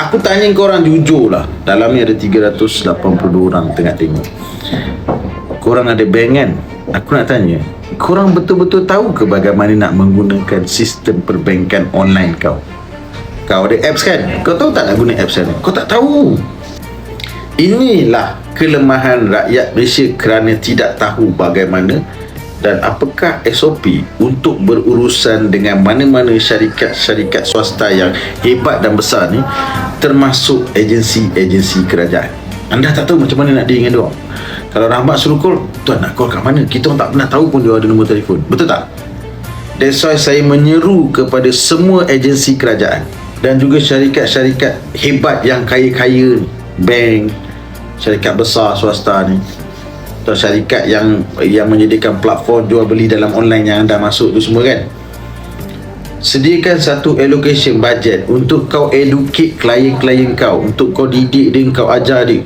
Aku tanya korang jujur lah. Dalam ni ada 382 orang tengah tengok. Korang ada bank kan? Aku nak tanya, korang betul-betul tahu ke bagaimana nak menggunakan sistem perbankan online kau? Kau ada apps kan? Kau tahu tak nak guna apps kan? Kau tak tahu. Inilah kelemahan rakyat Malaysia kerana tidak tahu bagaimana dan apakah SOP untuk berurusan dengan mana-mana syarikat-syarikat swasta yang hebat dan besar ni, termasuk agensi-agensi kerajaan. Anda tak tahu macam mana nak deal dengan dia. Kalau Rahmat suruh call, tuan nak call kat mana? Kita orang tak pernah tahu pun dia ada nombor telefon. Betul tak? That's why saya menyeru kepada semua agensi kerajaan dan juga syarikat-syarikat hebat yang kaya-kaya ni, bank, syarikat besar swasta ni, atau syarikat yang menyediakan platform jual beli dalam online yang anda masuk tu semua kan, sediakan satu allocation budget untuk kau educate klien-klien kau, untuk kau didik dia, kau ajar dia.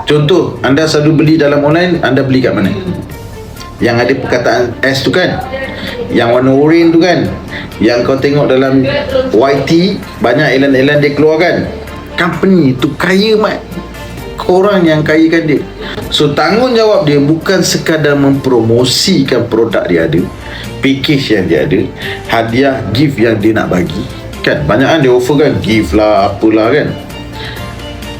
Contoh, anda selalu beli dalam online, anda beli kat mana? Yang ada perkataan S tu kan, yang warna orange tu kan, yang kau tengok dalam YT banyak iklan-iklan dia keluar kan. Company tu kaya mat, korang yang kayakan dia. So tanggungjawab dia bukan sekadar mempromosikan produk dia ada, package yang dia ada, hadiah, gift yang dia nak bagi kan. Banyak kan dia offer kan, gift lah, apalah kan.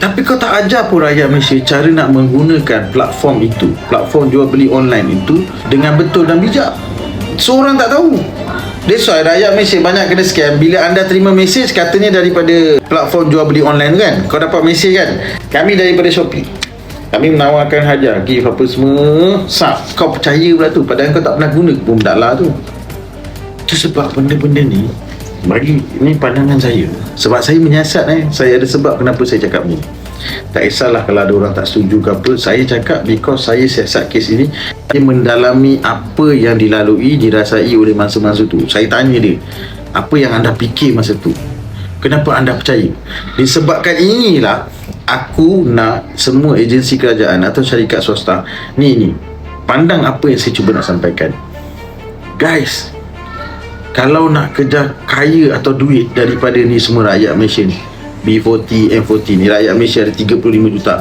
Tapi kau tak ajar pun rakyat Malaysia cara nak menggunakan platform itu, platform jual beli online itu dengan betul dan bijak. Seorang tak tahu. That's why rakyat Malaysia banyak kena scam. Bila anda terima mesej katanya daripada platform jual beli online kan, kau dapat mesej kan, kami daripada Shopee, kami menawarkan hadiah, gift apa semua. Kau percaya pula tu, padahal kau tak pernah guna pun benda lah tu. Itu sebab benda-benda ni, bagi ni pandangan saya, sebab saya menyiasat saya ada sebab kenapa saya cakap ni. Tak kisahlah kalau ada orang tak setuju ke apa, saya cakap because saya siasat kes ini. Saya mendalami apa yang dilalui, dirasai oleh masa-masa tu. Saya tanya dia, apa yang anda fikir masa tu? Kenapa anda percaya? Disebabkan inilah aku nak semua agensi kerajaan atau syarikat swasta ni pandang apa yang saya cuba nak sampaikan. Guys, kalau nak kejar kaya atau duit daripada ni semua rakyat Malaysia ni, B40, M40 ni, rakyat Malaysia ada 35 juta.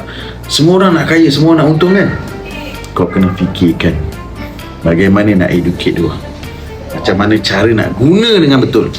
Semua orang nak kaya, semua nak untung kan? Kau kena fikirkan bagaimana nak educate dia, macam mana cara nak guna dengan betul.